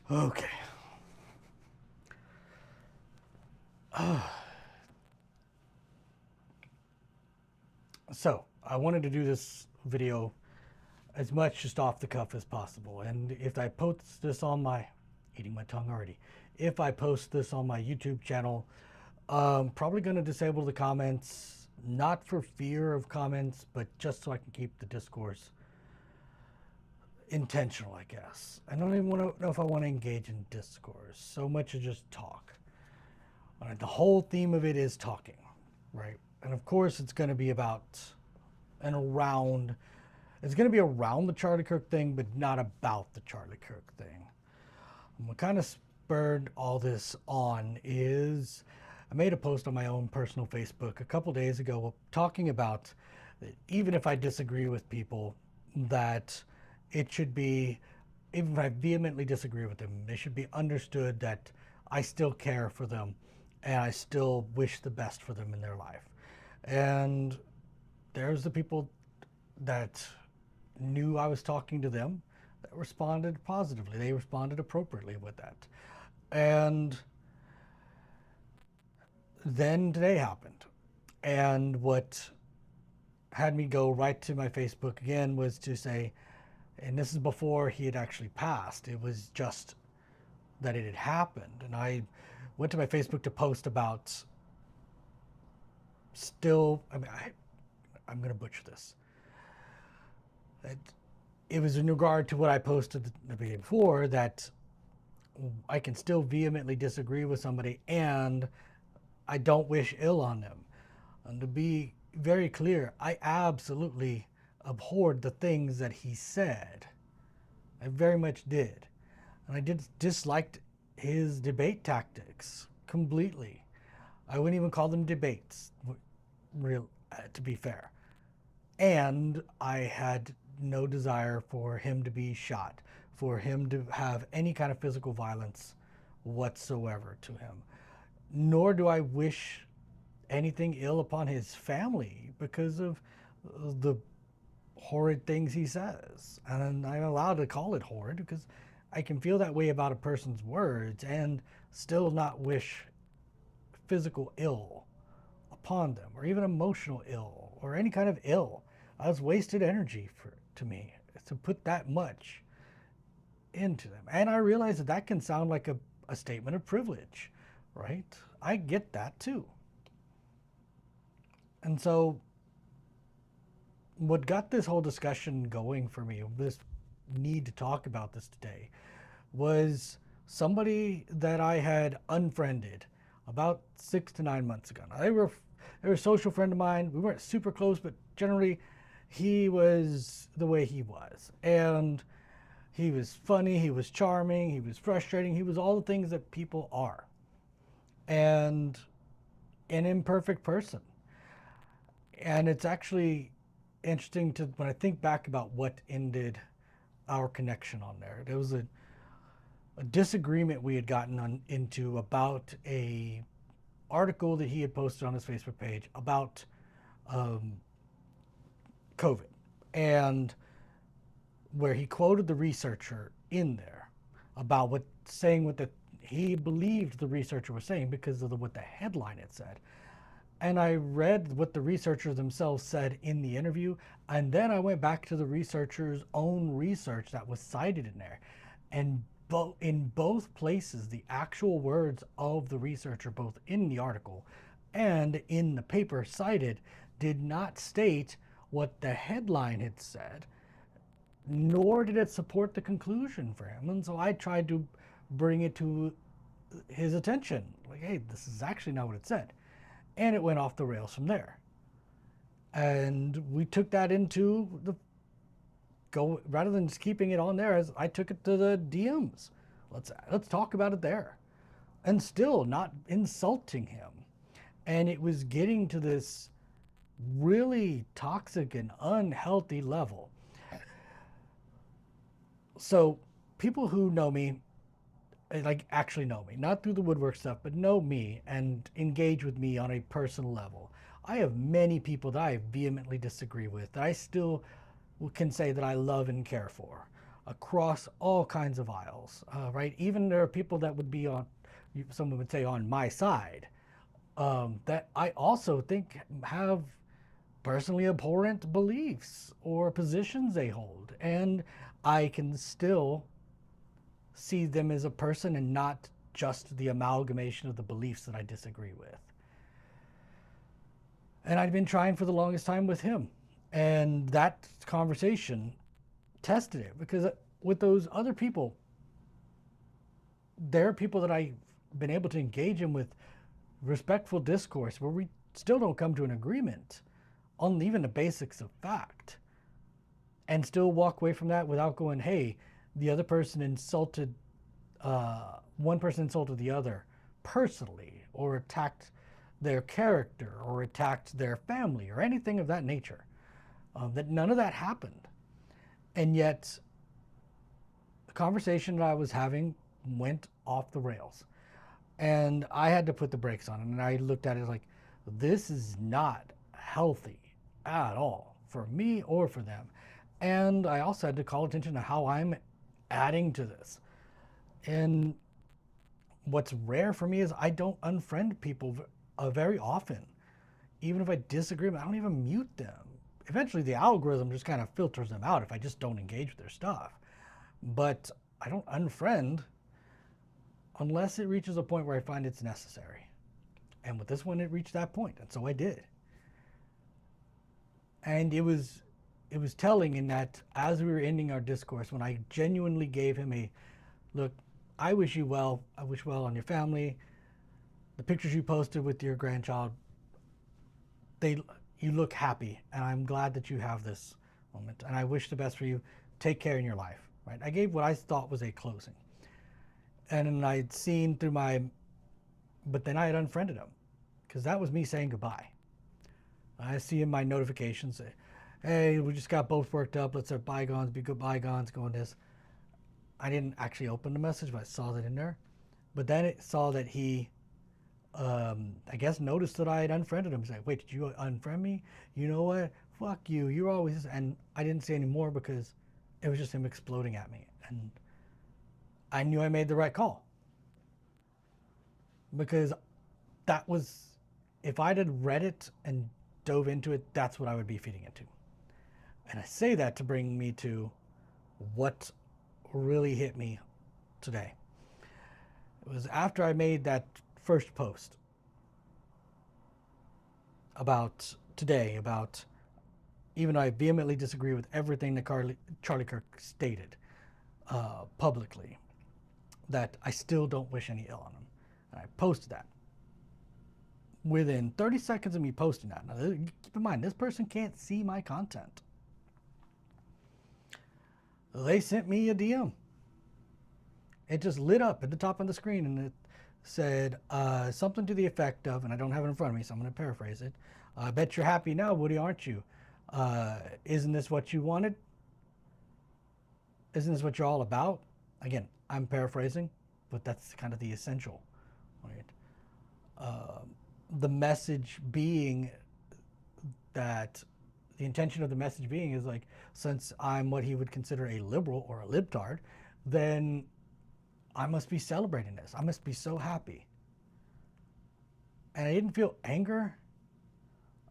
Okay. So, I wanted to do this video as much just off the cuff as possible. And if I post this on my, eating my tongue already, if I post this on my YouTube channel, I'm probably going to disable the comments, not for fear of comments, but just so I can keep the discourse intentional, I guess. I don't even want to know if I want to engage in discourse so much as just talk. The whole theme of it is talking, right? And of course, it's going to be about and around. It's going to be around the Charlie Kirk thing, but not about the Charlie Kirk thing. And what kind of spurred all this on is I made a post on my own personal Facebook a couple days ago talking about even if I disagree with people, that it should be, even if I vehemently disagree with them, they should be understood that I still care for them and I still wish the best for them in their life. And there's the people that knew I was talking to them that responded positively. They responded appropriately with that. And then today happened. And what had me go right to my Facebook again was to say, and this is before he had actually passed, it was just that it had happened. And I went to my Facebook to post about still, I'm going to butcher this. It was in regard to what I posted the day before, that I can still vehemently disagree with somebody and I don't wish ill on them. And to be very clear, I absolutely abhorred the things that he said. I very much did. And I disliked his debate tactics completely. I wouldn't even call them debates, to be fair. And I had no desire for him to be shot, for him to have any kind of physical violence whatsoever to him. Nor do I wish anything ill upon his family because of the horrid things he says. And I'm allowed to call it horrid because I can feel that way about a person's words and still not wish physical ill upon them, or even emotional ill, or any kind of ill. That's wasted energy to me to put that much into them. And I realize that that can sound like a statement of privilege, right? I get that too. And so what got this whole discussion going for me, this need to talk about this today, was somebody that I had unfriended about 6 to 9 months ago. Now, they were a social friend of mine. We weren't super close, but generally he was the way he was. And he was funny, he was charming, he was frustrating, he was all the things that people are. And an imperfect person. And it's actually interesting to, when I think back about what ended our connection on there. There was a disagreement we had gotten into about a article that he had posted on his Facebook page about COVID, and where he quoted the researcher in there about what he believed the researcher was saying because of what the headline had said. And I read what the researchers themselves said in the interview, and then I went back to the researcher's own research that was cited in there. And in both places, the actual words of the researcher, both in the article and in the paper cited, did not state what the headline had said, nor did it support the conclusion for him. And so I tried to bring it to his attention. Like, hey, this is actually not what it said. And it went off the rails from there. And we took that into rather than just keeping it on there, as I took it to the DMs. Let's talk about it there. And still not insulting him. And it was getting to this really toxic and unhealthy level. So people who know me, like actually know me, not through the woodwork stuff, but know me and engage with me on a personal level. I have many people that I vehemently disagree with that I still can say that I love and care for. across all kinds of aisles, right? Even there are people that would be on, someone would say, on my side, that I also think have personally abhorrent beliefs or positions they hold. And I can still see them as a person and not just the amalgamation of the beliefs that I disagree with. And I'd been trying for the longest time with him. And that conversation tested it, because with those other people, they're people that I've been able to engage in with respectful discourse where we still don't come to an agreement on even the basics of fact, and still walk away from that without going, hey, the other person insulted, one person insulted the other personally, or attacked their character, or attacked their family, or anything of that nature. That none of that happened. And yet, the conversation that I was having went off the rails. And I had to put the brakes on it. And I looked at it like, this is not healthy at all for me or for them. And I also had to call attention to how I'm adding to this. And what's rare for me is I don't unfriend people very often. Even if I disagree, I don't even mute them. Eventually the algorithm just kind of filters them out if I just don't engage with their stuff. But I don't unfriend unless it reaches a point where I find it's necessary. And with this one, it reached that point, and so I did. And it was telling in that as we were ending our discourse, when I genuinely gave him a, look, I wish you well. I wish well on your family. The pictures you posted with your grandchild, you look happy, and I'm glad that you have this moment, and I wish the best for you. Take care in your life, right? I gave what I thought was a closing. And then I'd seen through but then I had unfriended him, because that was me saying goodbye. I see in my notifications, hey, we just got both worked up. Let's have bygones be good bygones, going this. I didn't actually open the message, but I saw that in there. But then it saw that he, I guess, noticed that I had unfriended him. He's like, wait, did you unfriend me? You know what? Fuck you. You're always, and I didn't say any more because it was just him exploding at me. And I knew I made the right call. Because that was, if I'd had read it and dove into it, that's what I would be feeding into. And I say that to bring me to what really hit me today. It was after I made that first post about today, about, even though I vehemently disagree with everything that Charlie Kirk stated publicly, that I still don't wish any ill on him. And I posted that. Within 30 seconds of me posting that, now keep in mind, this person can't see my content. They sent me a DM. It just lit up at the top of the screen, and it said something to the effect of, and I don't have it in front of me, so I'm going to paraphrase it. I bet you're happy now, Woody, aren't you? Isn't this what you wanted? Isn't this what you're all about? Again, I'm paraphrasing, but that's kind of the essential. Right? The message being that, the intention of the message being is like, since I'm what he would consider a liberal or a libtard, then I must be celebrating this. I must be so happy. And I didn't feel anger.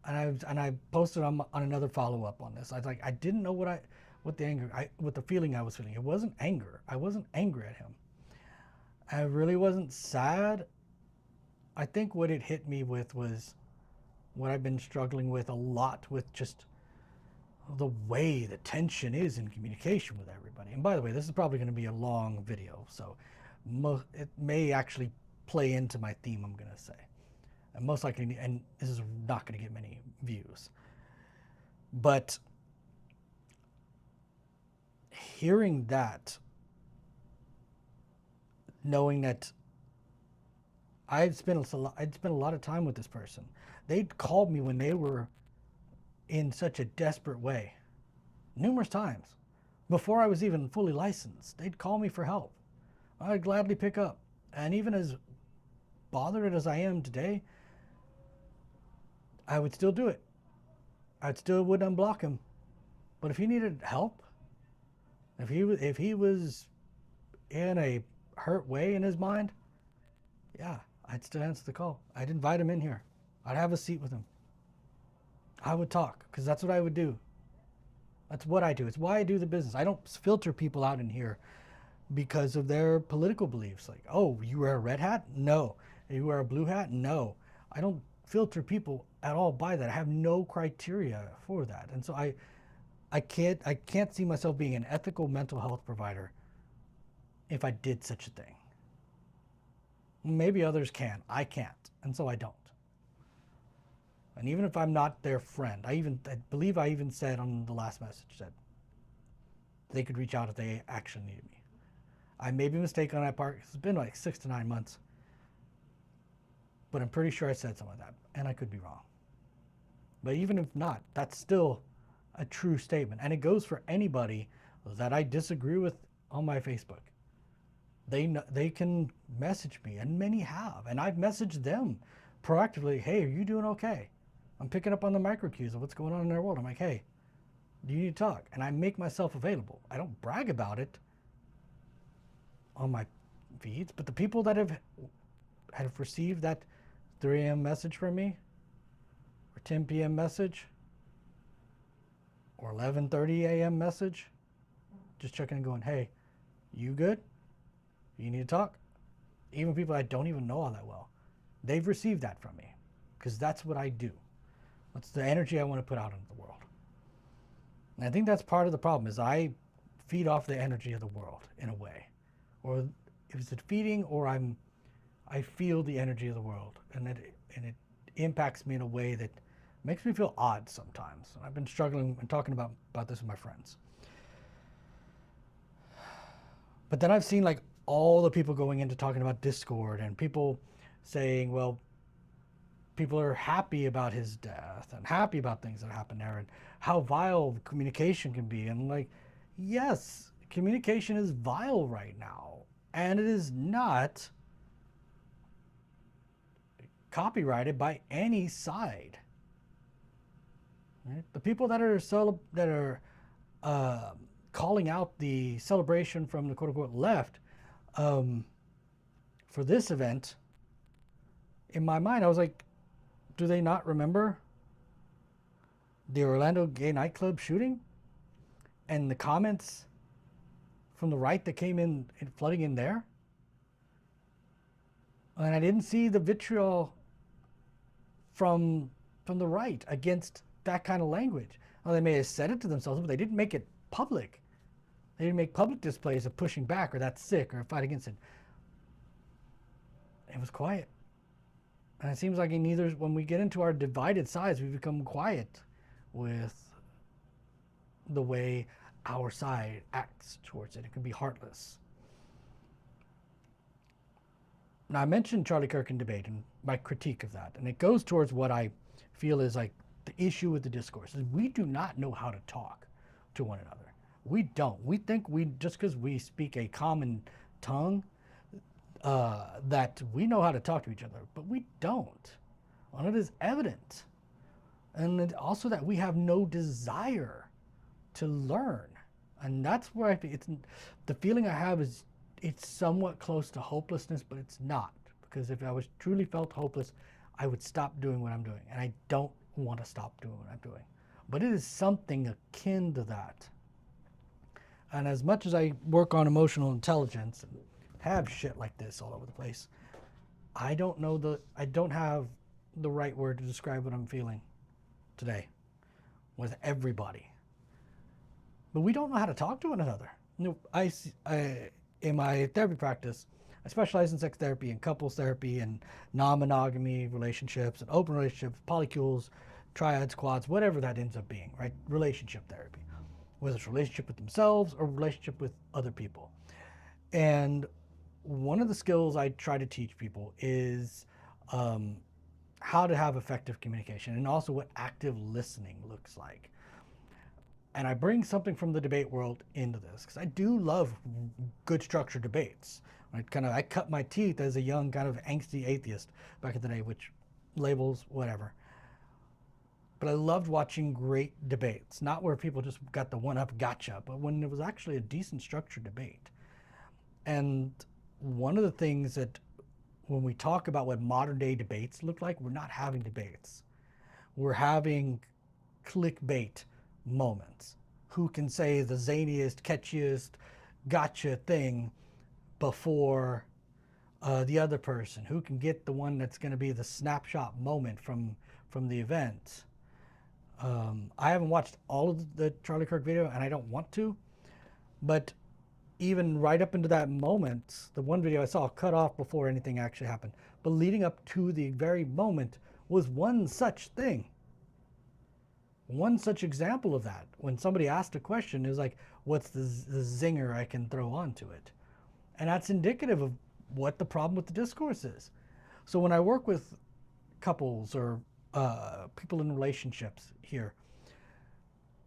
And I posted on another follow-up on this. I was like, I didn't know what the feeling I was feeling. It wasn't anger. I wasn't angry at him. I really wasn't sad. I think what it hit me with was what I've been struggling with a lot, with just the way the tension is in communication with everybody. And by the way, this is probably going to be a long video, so it may actually play into my theme, I'm going to say. And most likely, and this is not going to get many views. But hearing that, knowing that I'd spent a lot of time with this person. They'd called me when they were in such a desperate way, numerous times, before I was even fully licensed. They'd call me for help. I'd gladly pick up. And even as bothered as I am today, I would still do it. I would unblock him. But if he needed help, If he was in a hurt way in his mind, yeah, I'd still answer the call. I'd invite him in here. I'd have a seat with him. I would talk because that's what I would do. That's what I do. It's why I do the business. I don't filter people out in here because of their political beliefs. Like, oh, you wear a red hat? No. You wear a blue hat? No. I don't filter people at all by that. I have no criteria for that. And so I can't see myself being an ethical mental health provider if I did such a thing. Maybe others can. I can't. And so I don't. And even if I'm not their friend, I believe I even said on the last message that they could reach out if they actually needed me. I may be mistaken on that part. It's been like 6 to 9 months. But I'm pretty sure I said something like that. And I could be wrong. But even if not, that's still a true statement. And it goes for anybody that I disagree with on my Facebook. They can message me, and many have. And I've messaged them proactively, hey, are you doing okay? I'm picking up on the micro cues of what's going on in their world. I'm like, hey, do you need to talk? And I make myself available. I don't brag about it on my feeds, but the people that have received that 3 a.m. message from me, or 10 p.m. message, or 11:30 a.m. message, just checking and going, hey, you good? You need to talk? Even people I don't even know all that well, they've received that from me because that's what I do. That's the energy I want to put out into the world. And I think that's part of the problem is I feed off the energy of the world in a way. Or is it feeding or I feel the energy of the world and it impacts me in a way that makes me feel odd sometimes. I've been struggling and talking about this with my friends. But then I've seen like all the people going into talking about Discord and people saying, well, people are happy about his death and happy about things that happen there and how vile communication can be. And like, yes, communication is vile right now. And it is not copyrighted by any side. Right? The people that are calling out the celebration from the quote-unquote left for this event, in my mind, I was like, do they not remember the Orlando gay nightclub shooting and the comments from the right that came in flooding in there? And I didn't see the vitriol from the right against that kind of language. Well, they may have said it to themselves, but they didn't make it public. They didn't make public displays of pushing back or that's sick or fight against it. It was quiet. And it seems like when we get into our divided sides, we become quiet with the way our side acts towards it. It can be heartless. Now, I mentioned Charlie Kirk in debate and my critique of that. And it goes towards what I feel is like the issue with the discourse is we do not know how to talk to one another. We don't. We think just because we speak a common tongue, that we know how to talk to each other, but we don't. And it is evident. And also that we have no desire to learn. And that's where I think the feeling I have is it's somewhat close to hopelessness, but it's not. Because if I was truly felt hopeless, I would stop doing what I'm doing. And I don't want to stop doing what I'm doing. But it is something akin to that. And as much as I work on emotional intelligence and have shit like this all over the place, I don't have the right word to describe what I'm feeling today with everybody. But we don't know how to talk to one another. You know, in my therapy practice, I specialize in sex therapy and couples therapy and non-monogamy relationships and open relationships, polycules, triads, quads, whatever that ends up being, right? Relationship therapy, whether it's relationship with themselves or relationship with other people. And one of the skills I try to teach people is how to have effective communication and also what active listening looks like. And I bring something from the debate world into this because I do love good structured debates. I cut my teeth as a young kind of angsty atheist back in the day, which labels, whatever. But I loved watching great debates, not where people just got the one up gotcha, but when there was actually a decent structured debate. And one of the things that when we talk about what modern day debates look like, we're not having debates. We're having clickbait moments. Who can say the zaniest, catchiest, gotcha thing before the other person? Who can get the one that's going to be the snapshot moment from the event? I haven't watched all of the Charlie Kirk video, and I don't want to, but even right up into that moment, the one video I saw cut off before anything actually happened, but leading up to the very moment was one such thing. One such example of that. When somebody asked a question, it was like, what's the zinger I can throw onto it? And that's indicative of what the problem with the discourse is. So when I work with couples or people in relationships here,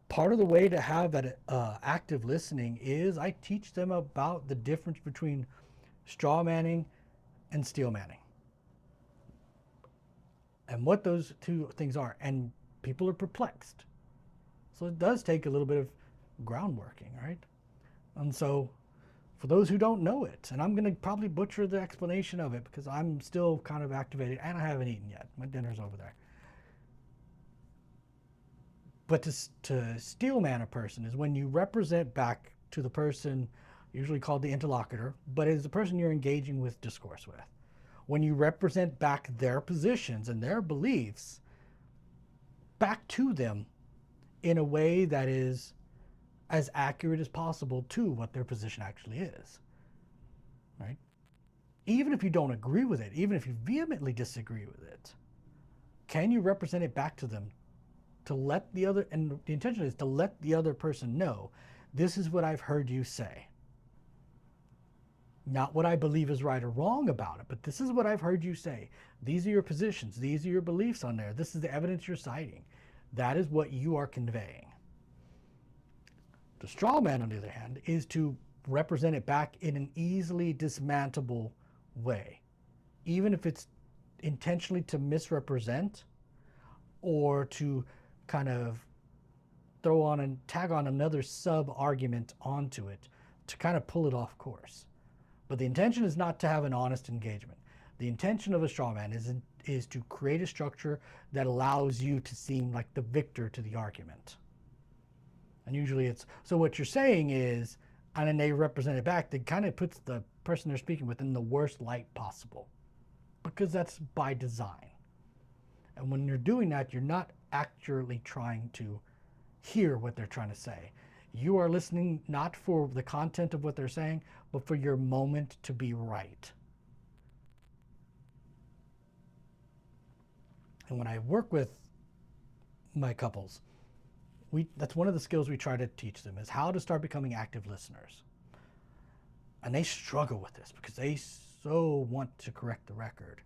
part of the way to have that active listening is I teach them about the difference between straw manning and steel manning and what those two things are. And people are perplexed. So it does take a little bit of groundworking, right? And so for those who don't know it, and I'm going to probably butcher the explanation of it because I'm still kind of activated and I haven't eaten yet. My dinner's over there. But to steel man a person is when you represent back to the person, usually called the interlocutor, but it is the person you're engaging with discourse with. When you represent back their positions and their beliefs back to them in a way that is as accurate as possible to what their position actually is, right? Even if you don't agree with it, even if you vehemently disagree with it, can you represent it back to them to let the other, and the intention is to let the other person know, this is what I've heard you say. Not what I believe is right or wrong about it, but this is what I've heard you say. These are your positions. These are your beliefs on there. This is the evidence you're citing. That is what you are conveying. The straw man, on the other hand, is to represent it back in an easily dismantleable way. Even if it's intentionally to misrepresent or to kind of throw on and tag on another sub-argument onto it to kind of pull it off course. But the intention is not to have an honest engagement. The intention of a straw man is to create a structure that allows you to seem like the victor to the argument. And usually it's, so what you're saying is, and then they represent it back, that kind of puts the person they're speaking with in the worst light possible. Because that's by design. And when you're doing that, you're not accurately trying to hear what they're trying to say. You are listening not for the content of what they're saying, but for your moment to be right. And when I work with my couples, that's one of the skills we try to teach them, is how to start becoming active listeners. And they struggle with this because they so want to correct the record.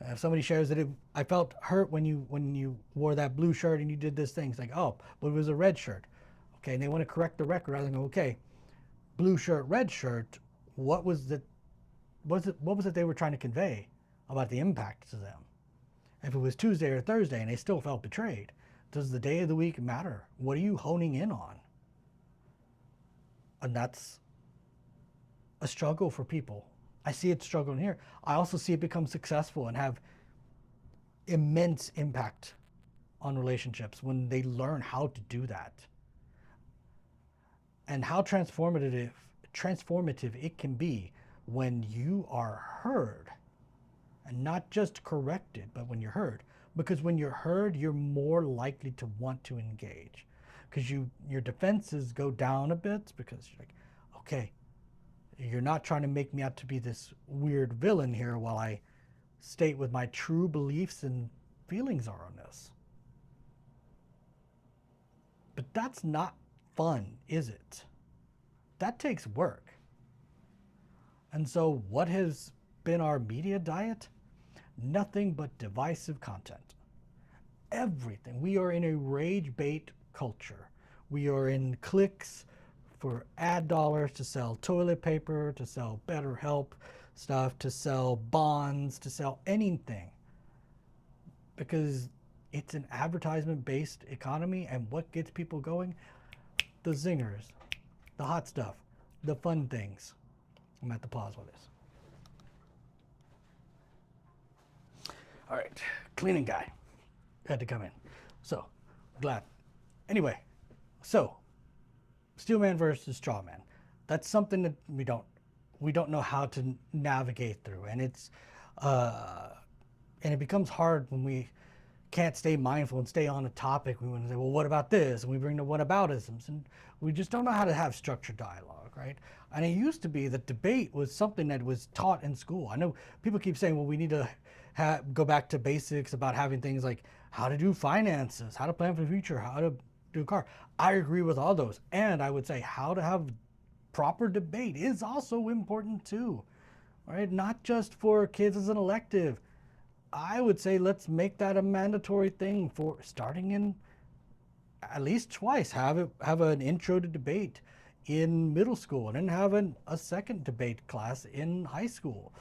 If somebody shares that I felt hurt when you wore that blue shirt and you did this thing, it's like, oh, but it was a red shirt. Okay, and they want to correct the record rather than go, okay, blue shirt, red shirt, what was it they were trying to convey about the impact to them? If it was Tuesday or Thursday and they still felt betrayed, does the day of the week matter? What are you honing in on? And that's a struggle for people. I see it struggling here. I also see it become successful and have immense impact on relationships when they learn how to do that. And how transformative it can be when you are heard and not just corrected, but when you're heard. Because when you're heard, you're more likely to want to engage. Because your defenses go down a bit because you're like, okay, you're not trying to make me out to be this weird villain here while I state what my true beliefs and feelings are on this. But that's not fun, is it? That takes work. And so what has been our media diet? Nothing but divisive content. Everything. We are in a rage bait culture. We are in clicks for ad dollars to sell toilet paper, to sell BetterHelp stuff, to sell bonds, to sell anything. Because It's an advertisement-based economy, and what gets people going? The zingers, the hot stuff, the fun things. I'm at the pause with this. All right, cleaning guy had to come in. So, glad. Anyway, so Steelman versus Strawman. That's something that we don't know how to navigate through, and it becomes hard when we can't stay mindful and stay on a topic. We want to say, well, what about this? And we bring the whataboutisms, and we just don't know how to have structured dialogue, right? And it used to be that debate was something that was taught in school. I know people keep saying, well, we need to go back to basics about having things like how to do finances, how to plan for the future, how to do a car. I agree with all those. And I would say how to have proper debate is also important too, right? Not just for kids as an elective. I would say let's make that a mandatory thing for starting in at least twice. Have an intro to debate in middle school, and then have a second debate class in high school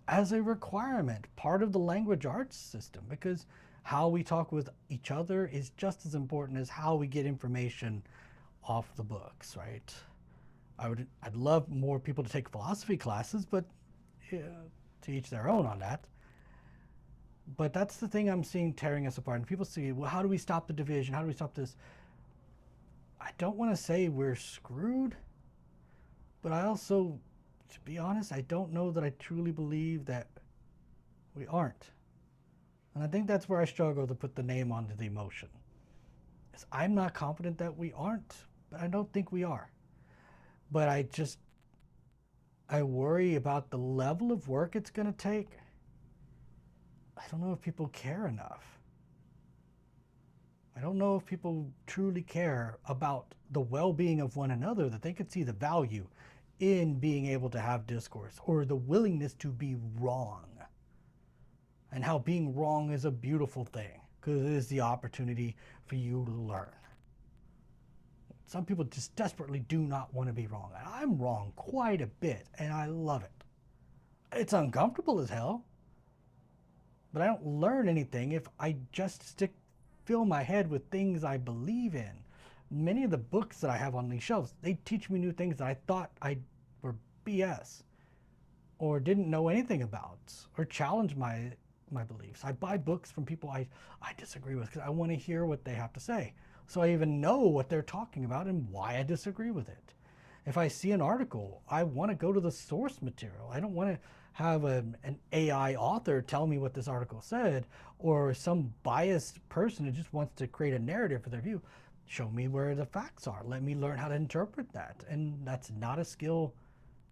as a requirement, part of the language arts system, because how we talk with each other is just as important as how we get information off the books, right? I'd love more people to take philosophy classes, but to each their own on that. But that's the thing I'm seeing tearing us apart. And people say, well, how do we stop the division? How do we stop this? I don't want to say we're screwed, but I also, to be honest, I don't know that I truly believe that we aren't. And I think that's where I struggle to put the name onto the emotion. Is I'm not confident that we aren't, but I don't think we are. But I worry about the level of work it's going to take. I don't know if people care enough. I don't know if people truly care about the well-being of one another, that they could see the value in being able to have discourse, or the willingness to be wrong, and how being wrong is a beautiful thing because it is the opportunity for you to learn. Some people just desperately do not want to be wrong. And I'm wrong quite a bit, and I love it. It's uncomfortable as hell, but I don't learn anything if I just fill my head with things I believe in. Many of the books that I have on these shelves, they teach me new things that I thought were BS or didn't know anything about, or challenge my beliefs. I buy books from people I disagree with because I want to hear what they have to say, so I even know what they're talking about and why I disagree with it. If I see an article, I want to go to the source material. I don't want to have an AI author tell me what this article said, or some biased person who just wants to create a narrative for their view. Show me where the facts are. Let me learn how to interpret that. And that's not a skill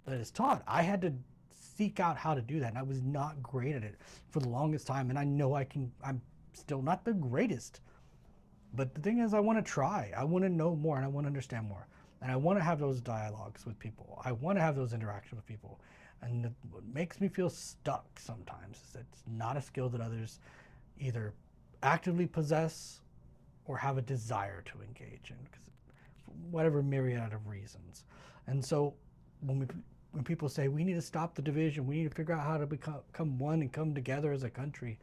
that is taught. I had to seek out how to do that, and I was not great at it for the longest time, and I know I'm still not the greatest. But the thing is, I want to try. I want to know more, and I want to understand more. And I want to have those dialogues with people. I want to have those interactions with people. And what makes me feel stuck sometimes is that it's not a skill that others either actively possess or have a desire to engage in, because for whatever myriad of reasons. And so when people say we need to stop the division, we need to figure out how to become one and come together as a country,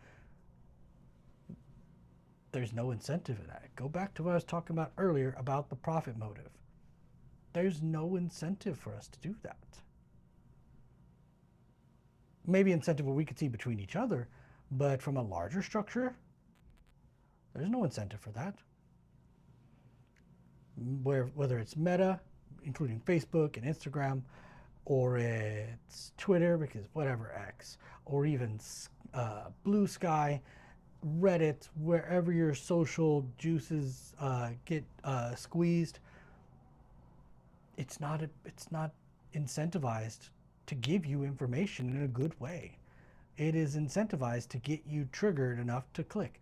there's no incentive in that. Go back to what I was talking about earlier about the profit motive. There's no incentive for us to do that. Maybe incentive where we could see between each other, but from a larger structure, there's no incentive for that. Whether it's Meta, including Facebook and Instagram, or it's Twitter, because whatever, X, or even Blue Sky, Reddit, wherever your social juices get squeezed, it's not incentivized to give you information in a good way. It is incentivized to get you triggered enough to click.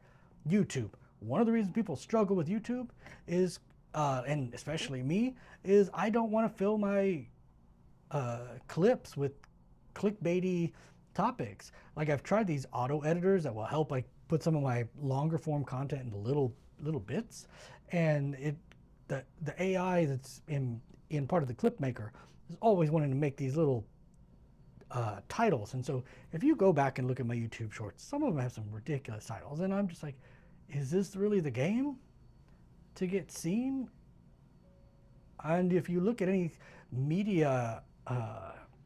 YouTube. One of the reasons people struggle with YouTube is, and especially me, is I don't want to fill my clips with clickbaity topics. Like, I've tried these auto editors that will help like put some of my longer form content into little bits, and the AI that's in part of the clip maker is always wanting to make these little titles. And so if you go back and look at my YouTube shorts, some of them have some ridiculous titles, and I'm just like, Is this really the game to get seen? And if you look at any media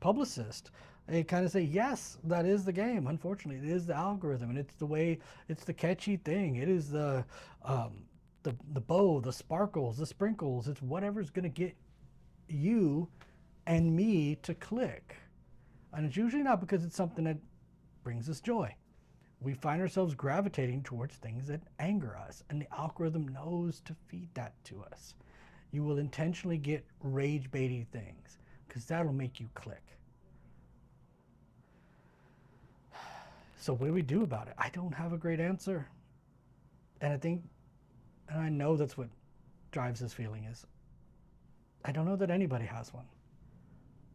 publicist, they kind of say, yes, that is the game. Unfortunately, it is the algorithm, and it's the way, it's the catchy thing. It is the bow, the sparkles, the sprinkles. It's whatever's going to get you and me to click. And it's usually not because it's something that brings us joy. We find ourselves gravitating towards things that anger us, and the algorithm knows to feed that to us. You will intentionally get rage baiting things because that'll make you click. So what do we do about it? I don't have a great answer. And I know that's what drives this feeling is, I don't know that anybody has one.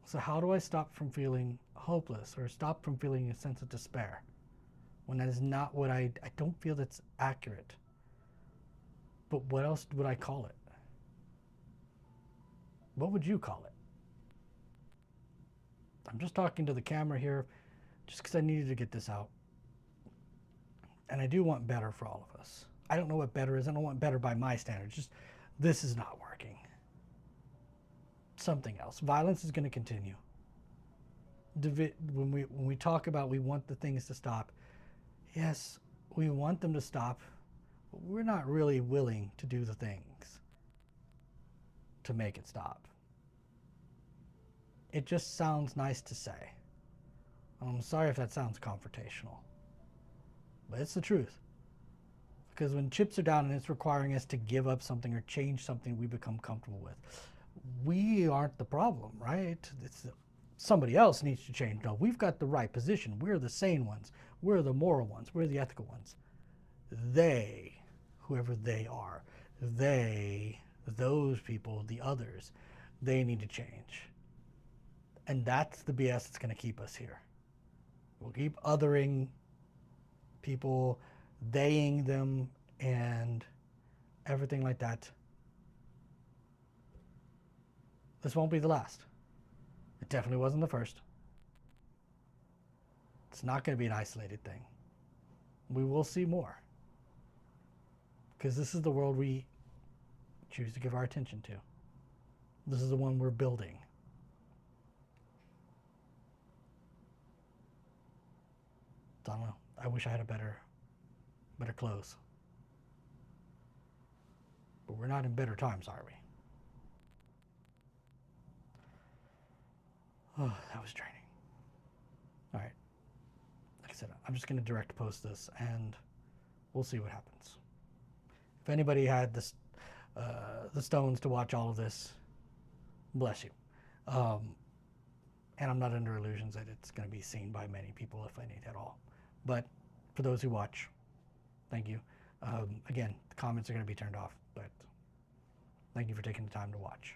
So how do I stop from feeling hopeless or stop from feeling a sense of despair when that is not what I don't feel that's accurate? But what else would I call it? What would you call it? I'm just talking to the camera here just because I needed to get this out. And I do want better for all of us. I don't know what better is. I don't want better by my standards. Just this is not working. Something else. Violence is going to continue. When we talk about we want the things to stop, yes, we want them to stop, but we're not really willing to do the things to make it stop. It just sounds nice to say. I'm sorry if that sounds confrontational, but it's the truth. Because when chips are down and it's requiring us to give up something or change something we become comfortable with, we aren't the problem, right? Somebody else needs to change. No, we've got the right position. We're the sane ones. We're the moral ones. We're the ethical ones. They, whoever they are, those people, the others, they need to change. And that's the BS that's going to keep us here. We'll keep othering people, theying them, and everything like that. This won't be the last. It definitely wasn't the first. It's not going to be an isolated thing. We will see more. Because this is the world we choose to give our attention to. This is the one we're building. I don't know. I wish I had a better close. But we're not in better times, are we? Oh, that was draining. All right. Like I said, I'm just going to direct post this, and we'll see what happens. If anybody had this, the stones to watch all of this, bless you. And I'm not under illusions that it's going to be seen by many people, if any at all. But for those who watch, thank you. Again, the comments are going to be turned off, but thank you for taking the time to watch.